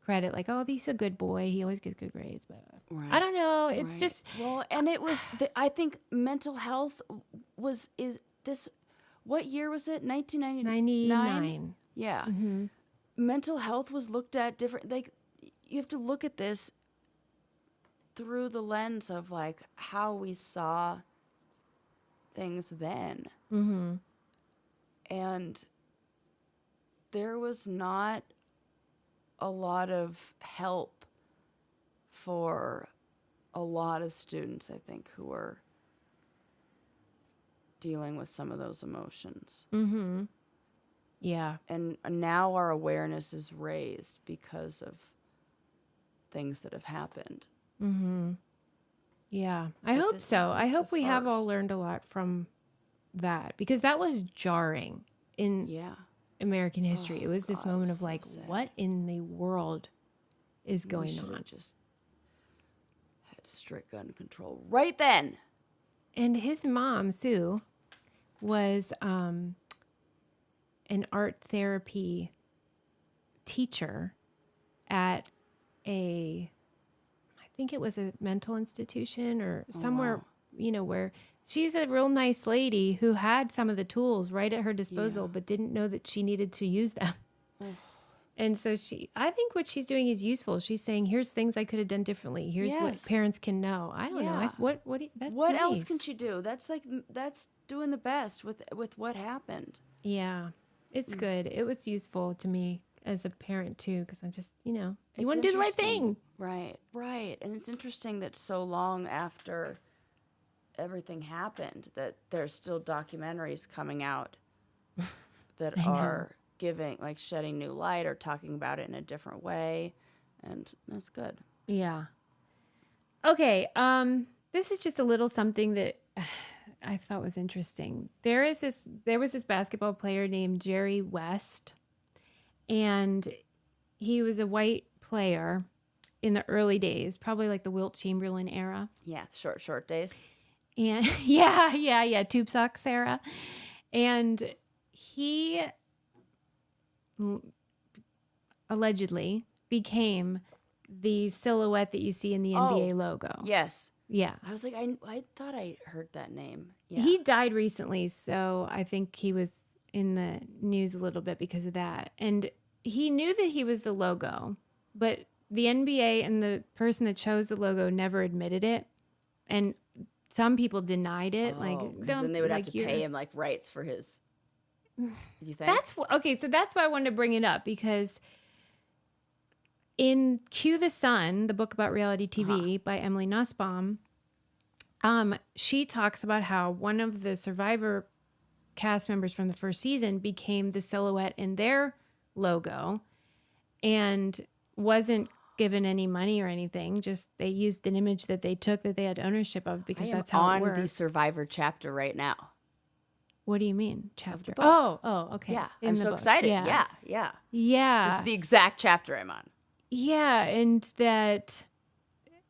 credit, like, oh, he's a good boy, he always gets good grades, but I don't know, it's just and it was I think mental health what year was it? 1999. Yeah. Mm-hmm. Mental health was looked at different, like you have to look at this through the lens of like how we saw things then. Mm-hmm. And there was not a lot of help for a lot of students, I think, who were dealing with some of those emotions. Mm-hmm. Yeah. And now our awareness is raised because of things that have happened. Mm-hmm. Yeah. I hope so. I hope we have all learned a lot from that, because that was jarring in American history. It was this moment of like, what in the world is going on? Just had strict gun control right then. And his mom, Sue, was an art therapy teacher at I think it was a mental institution or somewhere, where she's a real nice lady who had some of the tools right at her disposal, but didn't know that she needed to use them. And so I think what she's doing is useful. She's saying, here's things I could have done differently. Here's what parents can know. I don't know. What else can she do? That's doing the best with what happened. Yeah, it's good. It was useful to me as a parent too, because I just, you want to do the right thing. Right. And it's interesting that so long after everything happened that there's still documentaries coming out that are shedding new light or talking about it in a different way, and that's good. Yeah. Okay, this is just a little something that I thought was interesting. There was this basketball player named Jerry West, and he was a white player in the early days, probably like the Wilt Chamberlain era. Yeah, short days. And yeah, tube socks era. And he allegedly became the silhouette that you see in the NBA logo. Yes. Yeah. I was like, I thought I heard that name. Yeah. He died recently, so I think he was in the news a little bit because of that. And he knew that he was the logo, but the NBA and the person that chose the logo never admitted it. And some people denied it. Then they would have to pay him like rights for his. You think? So that's why I wanted to bring it up, because in Cue the Sun, the book about reality TV by Emily Nussbaum, she talks about how one of the Survivor cast members from the first season became the silhouette in their logo. and wasn't given any money or anything. Just they used an image that they took that they had ownership of because that's how it works. On the Survivor chapter right now. What do you mean? Chapter? book. Oh, okay. Yeah, In I'm the so book. excited. Yeah. This is the exact chapter I'm on. Yeah, and that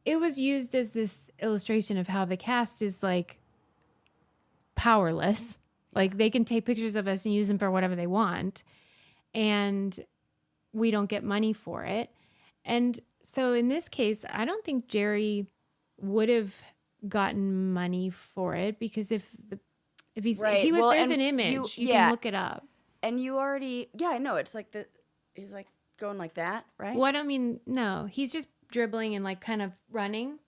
it was used as this illustration of how the cast is like powerless. Like they can take pictures of us and use them for whatever they want, and we don't get money for it. And so in this case, I don't think Jerry would have gotten money for it because if he's Right. there's an image you can look it up. And you already I know it's like he's like going like that, right? Well, I don't mean no. He's just dribbling and like kind of running,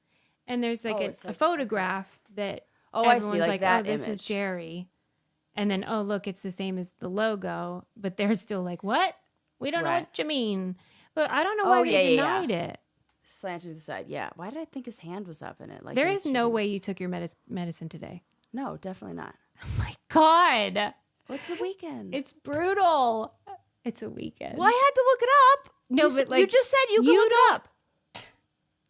and there's like a photograph that everyone's I see, like that this is image. Jerry, and then look, it's the same as the logo, but they're still like, what? We don't know what you mean. But I don't know why they denied it. Slanted to the side, yeah. Why did I think his hand was up in it? Like there is no way you took your medicine today. No, definitely not. Oh my God. What's the weekend? It's brutal. It's a weekend. Well, I had to look it up. No, but like you just said you could look it up.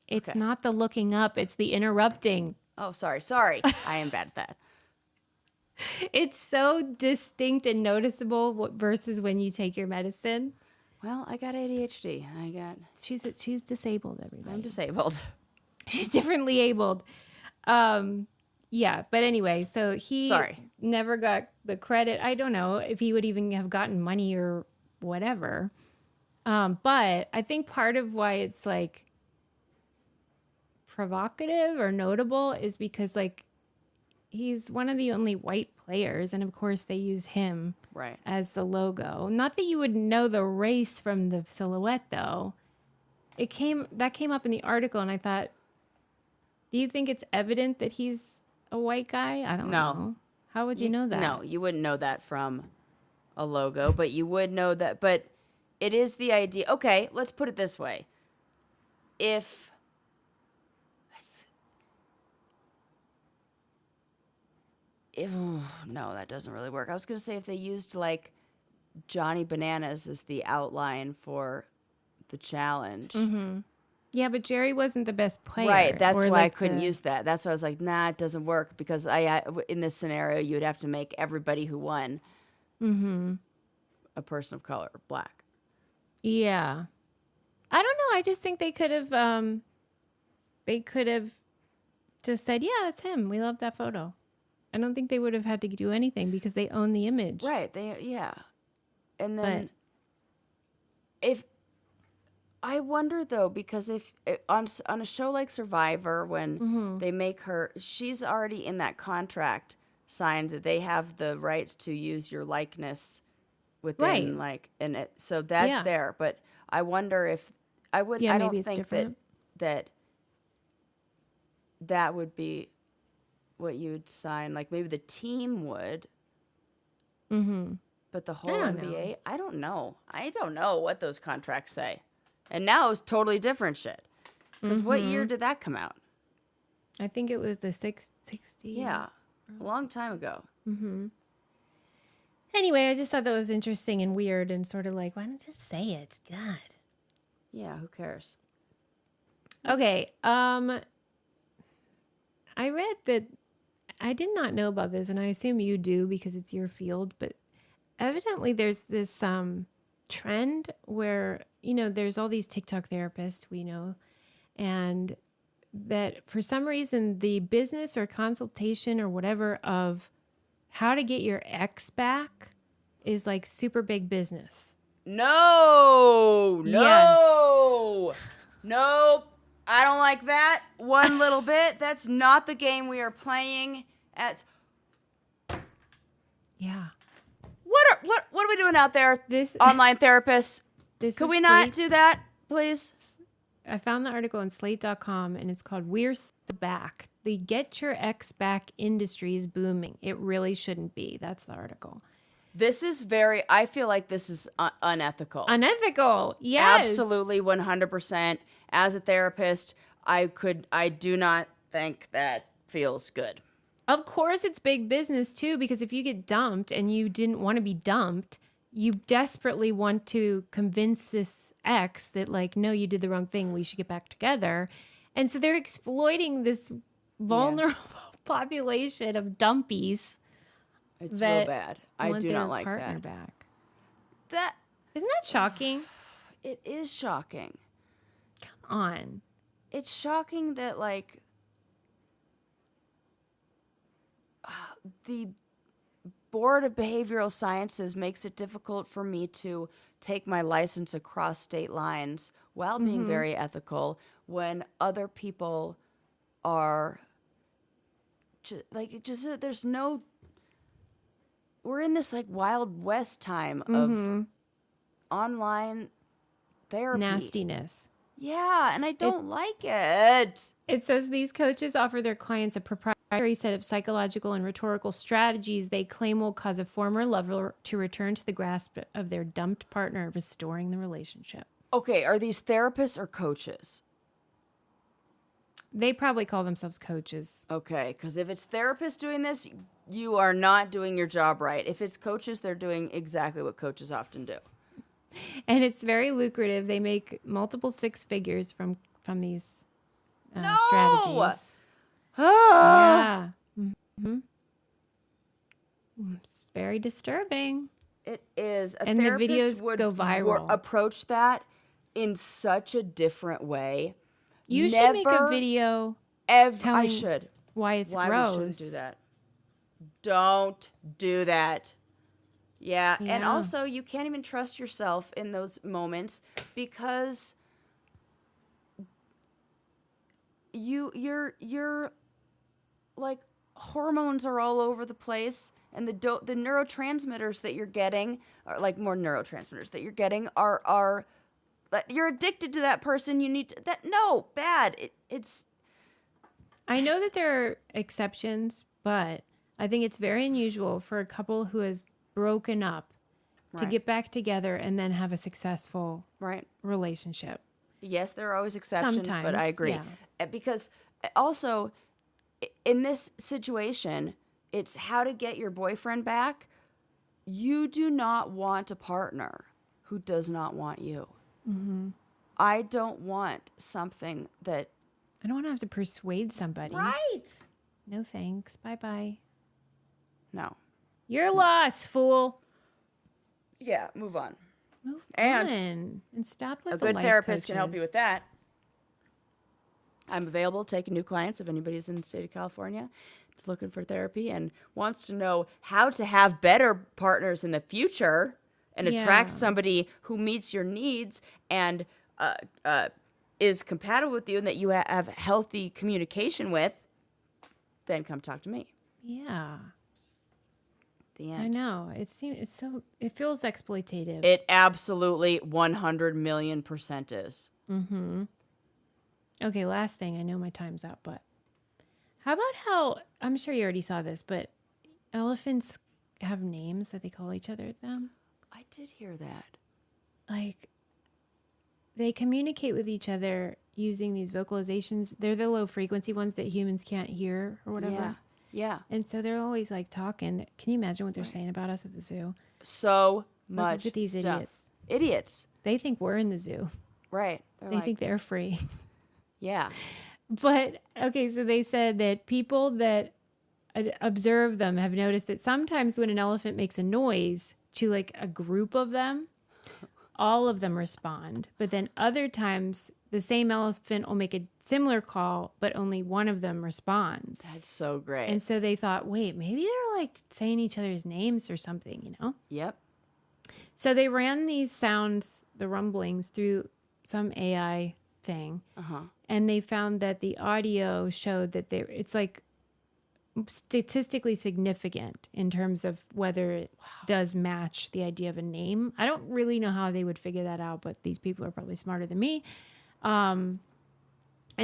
It's not the looking up. It's the interrupting. Oh, sorry. I am bad at that. It's so distinct and noticeable versus when you take your medicine. Well, I got ADHD. She's disabled, everybody. I'm disabled. She's differently abled. Yeah, but anyway, so he never got the credit. I don't know if he would even have gotten money or whatever. But I think part of why it's like provocative or notable is because like he's one of the only white players, and of course they use him as the logo. Not that you would know the race from the silhouette though. That came up in the article, and I thought, do you think it's evident that he's a white guy? I don't know. How would you know that? No, you wouldn't know that from a logo, but you would know that. But it is the idea. Okay, let's put it this way. No, that doesn't really work. I was going to say if they used like Johnny Bananas as the outline for the challenge. Mm-hmm. Yeah, but Jerry wasn't the best player. Right, that's why I couldn't use that. That's why I was like, nah, it doesn't work because in this scenario, you would have to make everybody who won a person of color, black. Yeah. I don't know. I just think they could have just said, yeah, that's him. We love that photo. I don't think they would have had to do anything because they own the image. Right. And then I wonder though, because if on a show like Survivor, when they make her, she's already in that contract signed that they have the rights to use your likeness within so that's there. But I wonder if I don't think that would be what you'd sign. Like maybe the team would. But the whole NBA, I don't know. I don't know what those contracts say. And now it's totally different shit. Because what year did that come out? I think it was the 60s. Yeah, a long time ago. Anyway, I just thought that was interesting and weird and sort of like, why don't you just say it? God. Yeah, who cares? Okay. I read that, I did not know about this, and I assume you do because it's your field, but evidently there's this trend where, there's all these TikTok therapists we know, and that for some reason the business or consultation or whatever of how to get your ex back is like super big business. No. Yes. Nope. I don't like that one little bit. That's not the game we are playing at. Yeah. What are we doing out there? This online therapists. Could we not do that, please? I found the article on slate.com and it's called We're So Back. The Get Your Ex Back industry is booming. It really shouldn't be. That's the article. This is I feel like this is unethical. Unethical. Yes. Absolutely 100%. As a therapist, I do not think that feels good. Of course it's big business too, because if you get dumped and you didn't want to be dumped, you desperately want to convince this ex that like, no, you did the wrong thing. We should get back together. And so they're exploiting this vulnerable population of dumpies. It's real bad. I do not like partner that. Back. That isn't that shocking? It is shocking. Come on. It's shocking that like the Board of Behavioral Sciences makes it difficult for me to take my license across state lines while being very ethical when other people are there's no, we're in this like Wild West time of online therapy. Nastiness. Yeah, and I don't like it. It says these coaches offer their clients a proprietary set of psychological and rhetorical strategies they claim will cause a former lover to return to the grasp of their dumped partner, restoring the relationship. Okay, are these therapists or coaches? They probably call themselves coaches. Okay, because if it's therapists doing this, you are not doing your job right. If it's coaches, they're doing exactly what coaches often do. And it's very lucrative. They make multiple six figures from these strategies. Yeah. Mm-hmm. It's very disturbing. It is. And the videos go viral. Approach that in such a different way. You should make a video telling why it's gross. We shouldn't do that. Don't do that. Yeah, and also you can't even trust yourself in those moments because you're like hormones are all over the place, and the neurotransmitters that you're getting are like more neurotransmitters that you're getting are you're addicted to that person. You need to, bad. It's. I know that there are exceptions, but I think it's very unusual for a couple who has broken up to get back together and then have a successful relationship. Yes, there are always exceptions, sometimes, but I agree. Yeah. Because also in this situation, it's how to get your boyfriend back. You do not want a partner who does not want you. Mm-hmm. I don't want something that... I don't want to have to persuade somebody. Right. No thanks. Bye-bye. No. You're lost, fool. Yeah, move on. Move on. And stop with a the good life therapist coaches. can help you with that. I'm available taking new clients if anybody's in the state of California is looking for therapy and wants to know how to have better partners in the future and attract somebody who meets your needs and is compatible with you and that you have healthy communication with, then come talk to me. Yeah. The end. I know. It feels exploitative. It absolutely 100 million% is. Mm-hmm. Okay, last thing. I know my time's up, but how about how, I'm sure you already saw this, but elephants have names that they call each other them? I did hear that. Like, they communicate with each other using these vocalizations. They're the low frequency ones that humans can't hear or whatever. Yeah. And so they're always like talking. Can you imagine what they're saying about us at the zoo? So much look at these stuff. Idiots. They think we're in the zoo. Right. They think they're free. Yeah. But, okay, so they said that people that observe them have noticed that sometimes when an elephant makes a noise to like a group of them, all of them respond. But then other times the same elephant will make a similar call, but only one of them responds. That's so great. And so they thought, wait, maybe they're like saying each other's names or something, you know? Yep. So they ran these sounds, the rumblings, through some AI thing. And they found that the audio showed that it's like statistically significant in terms of whether it does match the idea of a name. I don't really know how they would figure that out, but these people are probably smarter than me. And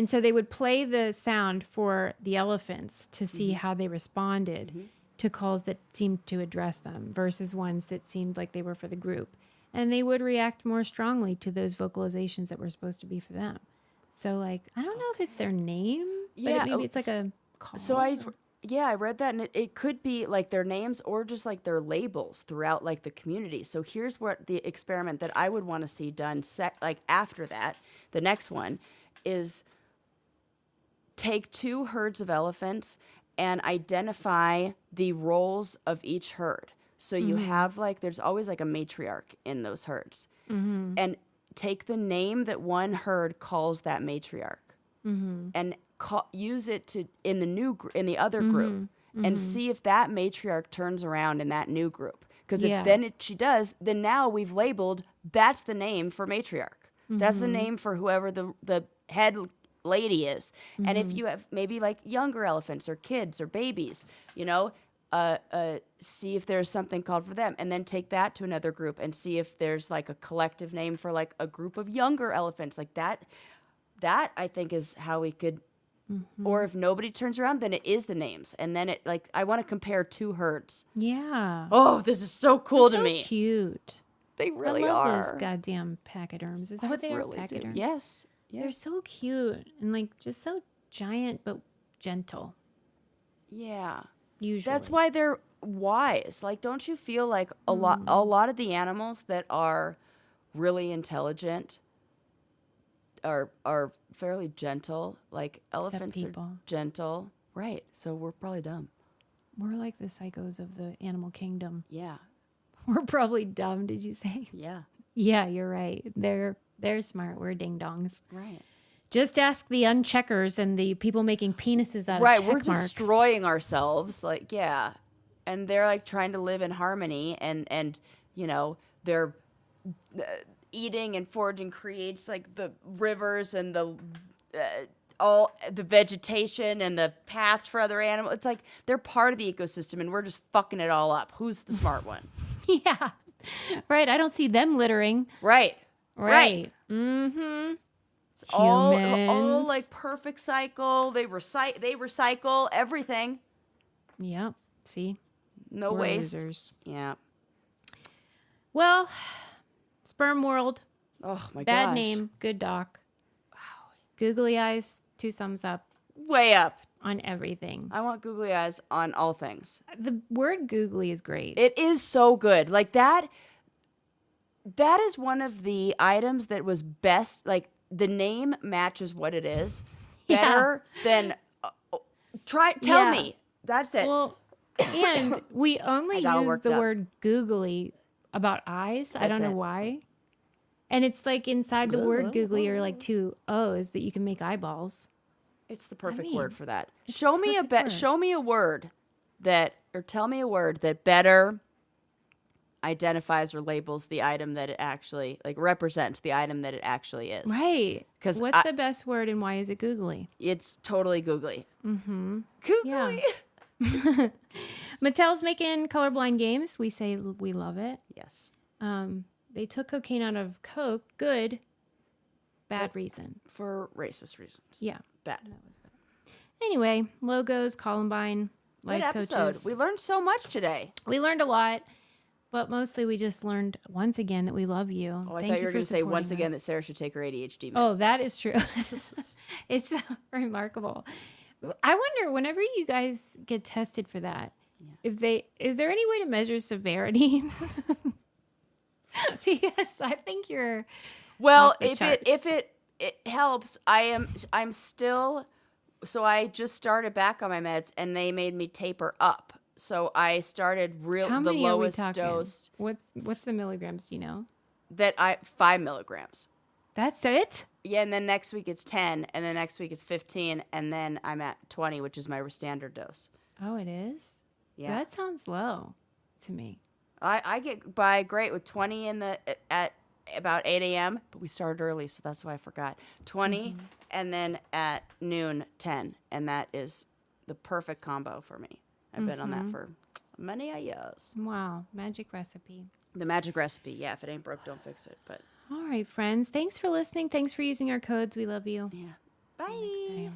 so they would play the sound for the elephants to see how they responded to calls that seemed to address them versus ones that seemed like they were for the group. And they would react more strongly to those vocalizations that were supposed to be for them. So, like, I don't know if it's their name, but maybe it's like a call. So Yeah, I read that, and it could be like their names or just like their labels throughout like the community. So here's what the experiment that I would want to see done like after that. The next one is take 2 herds of elephants and identify the roles of each herd. So you have like, there's always like a matriarch in those herds. And take the name that one herd calls that matriarch and use it to in the other group and see if that matriarch turns around in that new group. Because if then she does, then now we've labeled that's the name for matriarch. That's the name for whoever the head lady is. And if you have maybe like younger elephants or kids or babies, you know, see if there's something called for them, and then take that to another group and see if there's like a collective name for like a group of younger elephants like that. That I think is how we could, or if nobody turns around, then it is the names. And then it like, I want to compare 2 herds. Yeah. Oh, this is so cool to so me. Cute. They really I love are. those goddamn pachyderms. Is that what they really are? Pachyderms. Yes. They're so cute and like just so giant but gentle. Yeah. Usually. That's why they're wise. Like, don't you feel like a lot of the animals that are really intelligent are fairly gentle? Like elephants are gentle. Right. So we're probably dumb. We're like the psychos of the animal kingdom. Yeah. We're probably dumb, did you say? Yeah. Yeah, you're right. They're smart. We're ding-dongs. Right. Just ask the uncheckers and the people making penises out of check We're marks. destroying ourselves. Like, yeah. And they're like trying to live in harmony and you know, they're eating and foraging creates like the rivers and the all the vegetation and the paths for other animals. It's like they're part of the ecosystem and we're just fucking it all up. Who's the smart one? Yeah. Right. I don't see them littering. Right. Mm-hmm. It's all like perfect cycle. They recycle everything. Yep. See? No waste. Losers. Yeah. Well, Sperm World. Oh my god. Bad name. Good doc. Wow. Googly eyes. 2 thumbs up. Way up. On everything. I want googly eyes on all things. The word googly is great. It is so good. Like that is one of the items that was best. Like the name matches what it is better than tell me. That's it. Well, and we only use the word googly about eyes. I don't know why. And it's like inside the word googly are like 2 O's that you can make eyeballs. It's the perfect word for that. Show me a word that, or tell me a word that better identifies or labels the item that it actually, like represents the item that it actually is. Right. Because what's the best word and why is it googly? It's totally googly. Mm-hmm. Googly. Yeah. Mattel's making colorblind games. We say we love it. Yes. They took cocaine out of Coke. Good. Bad reason. For racist reasons. Yeah. Bad. That was bad. Anyway, logos, Columbine, life coaches. We learned so much today. We learned a lot, but mostly we just learned once again that we love you. Oh, I thought you were going to say once again that Sarah should take her ADHD meds. Oh, that is true. It's so remarkable. I wonder, whenever you guys get tested for that, is there any way to measure severity? Because I think you're if it helps, I'm still, so I just started back on my meds and they made me taper up. So I started the lowest dose. What's the milligrams, do you know? 5 milligrams. That's it? Yeah, and then next week it's 10, and then next week it's 15, and then I'm at 20, which is my standard dose. Oh, it is? Yeah. That sounds low to me. I get by great with 20 at about 8 a.m., but we started early, so that's why I forgot. 20, and then at noon, 10, and that is the perfect combo for me. I've been on that for many years. Wow, magic recipe. The magic recipe, yeah. If it ain't broke, don't fix it. But all right, friends. Thanks for listening. Thanks for using our codes. We love you. Yeah. Bye.